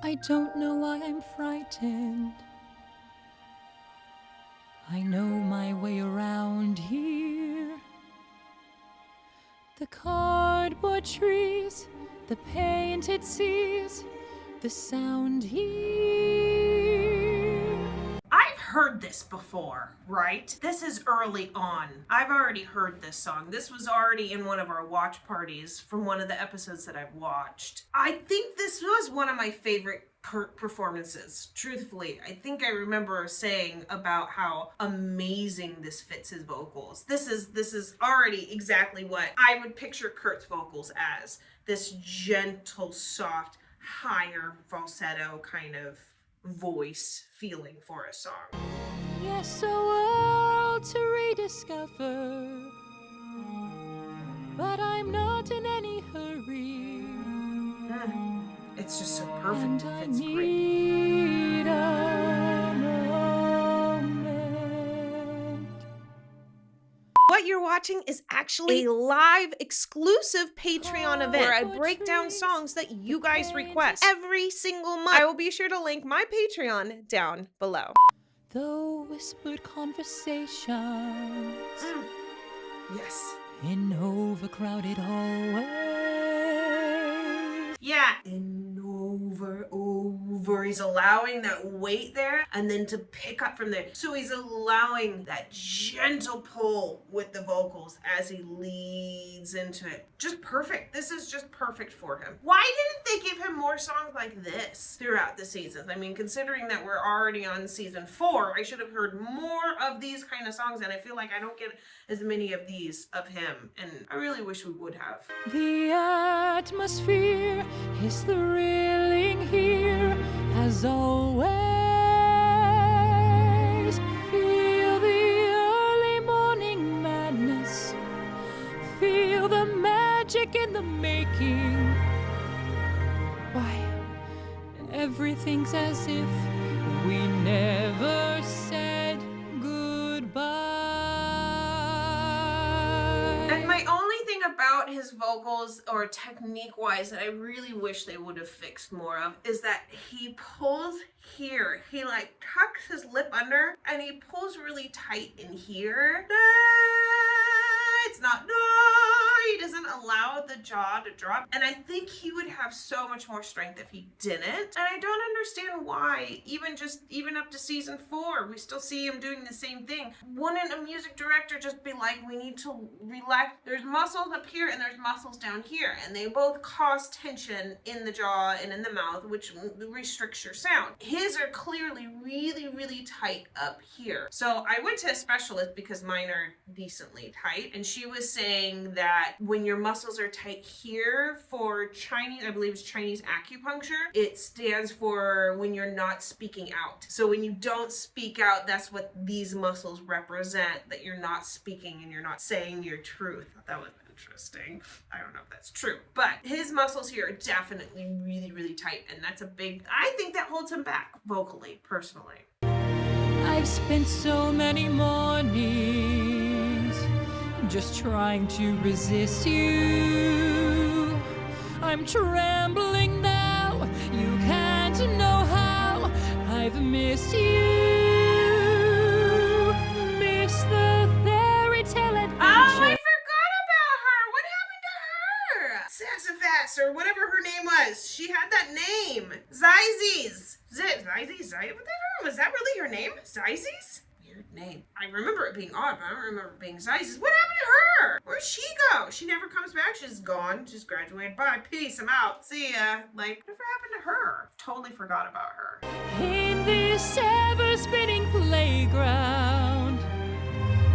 I don't know why I'm frightened. I know my way around here. The cardboard trees, the painted seas, the sound here. I've heard this before, right? This is early on. I've already heard this song. This was already in one of our watch parties from one of the episodes that I've watched. I think this was one of my favorite performances. Truthfully, I think I remember saying about how amazing this fits his vocals. This is already exactly what I would picture Kurt's vocals as. This gentle, soft, higher falsetto kind of voice feeling for a song. Yes, a world to rediscover, but I'm not in any hurry. It's just so perfect. And It I fits great. need a moment. What you're watching is actually a live exclusive Patreon event where I break down songs that you guys request every single month. I will be sure to link my Patreon down below. The whispered conversations Yes. in overcrowded hallways. Yeah. Over. He's allowing that weight there and then to pick up from there. So he's allowing that gentle pull with the vocals as he leads into it. Just perfect. This is just perfect for him. Why didn't they give him more songs like this throughout the seasons? I mean, considering that we're already on season 4, I should have heard more of these kind of songs, and I feel like I don't get as many of these of him, and I really wish we would have. The atmosphere is thrilling here, as always. Feel the early morning madness, feel the magic in the making. Why, everything's as if we never said goodbye. And my only thing about his vocals, or technique-wise, that I really wish they would have fixed more of, is that he pulls here. He like tucks his lip under, and he pulls really tight in here. It's not, he doesn't allow the jaw to drop. And I think he would have so much more strength if he didn't. And I don't understand why, even up to season 4, we still see him doing the same thing. Wouldn't a music director just be like, we need to relax? There's muscles up here and there's muscles down here, and they both cause tension in the jaw and in the mouth, which restricts your sound. His are clearly really, really tight up here. So I went to a specialist because mine are decently tight, and she was saying that when your muscles are tight here for Chinese, I believe it's Chinese acupuncture, it stands for when you're not speaking out. So when you don't speak out, that's what these muscles represent, that you're not speaking and you're not saying your truth. That was interesting. I don't know if that's true, but his muscles here are definitely really, really tight, and that's a big, I think that holds him back vocally, personally. I've spent so many mornings just trying to resist you. I'm trembling now, you can't know how I've missed you. Miss the fairy tale adventure. Oh, I forgot about her. What happened to her? Sassafras, or whatever her name was. She had that name. Zizes. Was that really her name? Zizes? Weird name. I remember it being odd, but I don't remember it being Zizes. What happened to her? Where'd she go? She never comes back. She's gone. She's graduated. Bye. Peace. I'm out. See ya. Like, whatever happened to her? Totally forgot about her. In this ever-spinning playground,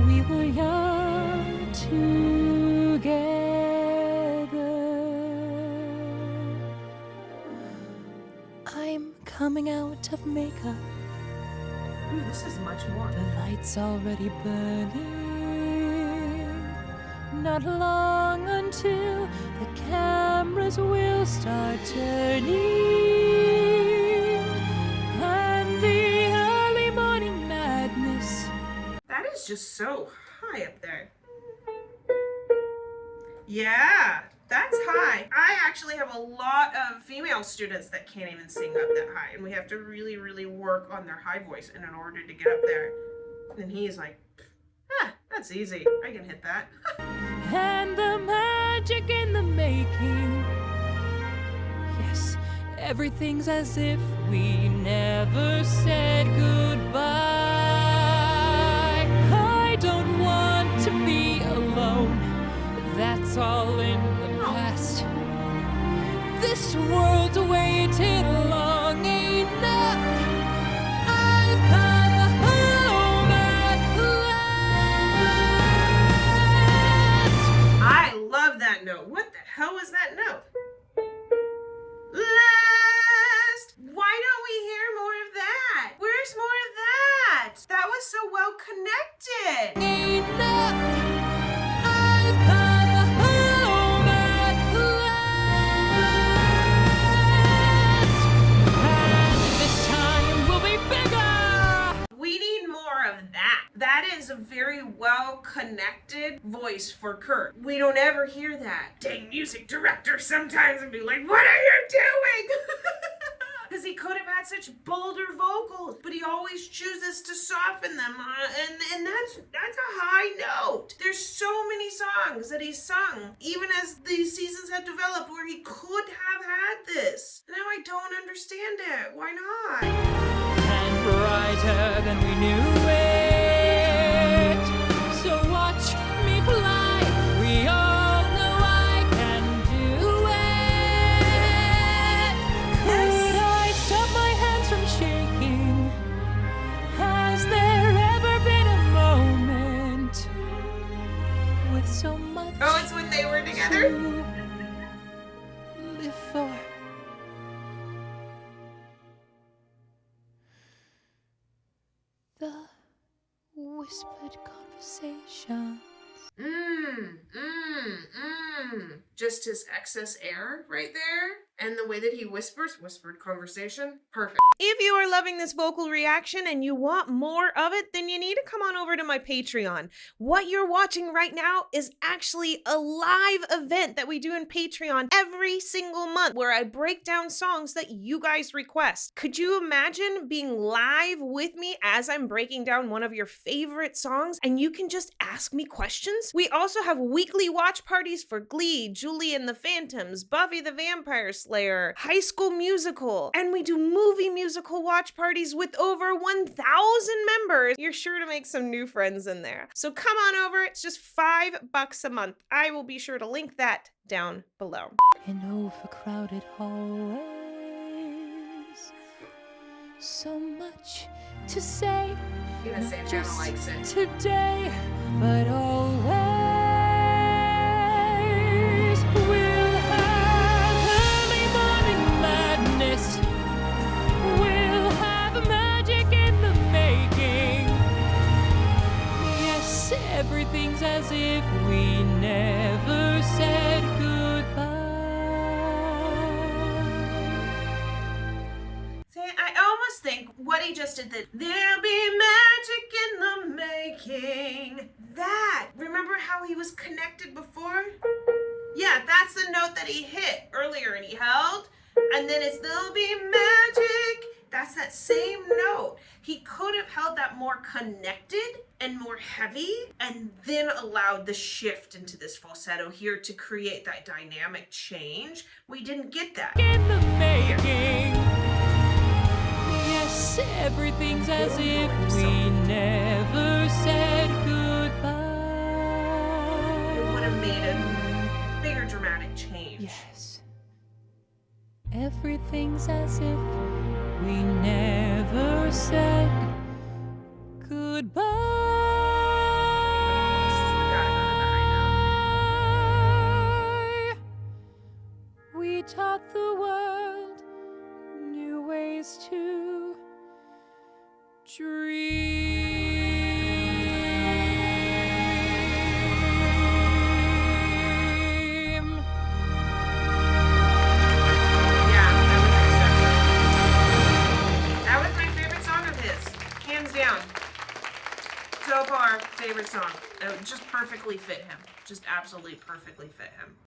we were young together. I'm coming out of makeup. Ooh, this is much more. The light's already burning. Not long until the cameras will start turning. And the early morning madness. That is just so high up there. Yeah, That's high. I actually have a lot of female students that can't even sing up that high, and we have to really, really work on their high voice in order to get up there. And he's like, that's easy. I can hit that. And the magic in the making. Yes, everything's as if we never said goodbye. I don't want to be alone. That's all in the past. This world's waited long enough. I've come home at last. I love that note. What the hell was that note? Last. Why don't we hear more of that? Where's more of that? That was so well connected. Enough. I've come home at last. And this time will be bigger. We need more of that. That is a very well connected voice for Kurt. We don't ever hear that. Dang music director sometimes and be like, what are you doing? Because he could have had such bolder vocals, but he always chooses to soften them, and that's a high note. There's so many songs that he's sung, even as these seasons have developed, where he could have had this. Now I don't understand it. Why not? And brighter than we knew it. So watch me fly. We all know I can do it. Could I stop my hands from shaking? Has there ever been a moment with so much? Oh, it's when they were together? to live for? The whispered conversations. Just his excess air right there. And the way that he whispered conversation. Perfect. If you are loving this vocal reaction and you want more of it, then you need to come on over to my Patreon. What you're watching right now is actually a live event that we do in Patreon every single month where I break down songs that you guys request. Could you imagine being live with me as I'm breaking down one of your favorite songs and you can just ask me questions? We also have weekly watch parties for Glee, Julie and the Phantoms, Buffy the Vampire Slayer, High School Musical, and we do movie musical watch parties with over 1,000 members. You're sure to make some new friends in there. So come on over. It's just $5 a month. I will be sure to link that down below. In overcrowded hallways, so much to say. Even Not Santana just likes it. today, but always. We'll have early morning madness. We'll have magic in the making. Yes, everything's as if we never said goodbye. See, I almost think what he just did, that there'll be magic in the making. That, remember how he was connected before? Yeah, that's the note that he hit earlier and he held. And then it's there'll be magic. That's that same note. He could have held that more connected and more heavy and then allowed the shift into this falsetto here to create that dynamic change. We didn't get that. In the making. Yes, everything's as if we never said goodbye. It would have made a bigger dramatic change. Yes, everything's as if we never said goodbye. We taught the world new ways to dream. Yeah, that was my favorite song of his. Hands down. So far, favorite song. It would just perfectly fit him. Just absolutely perfectly fit him.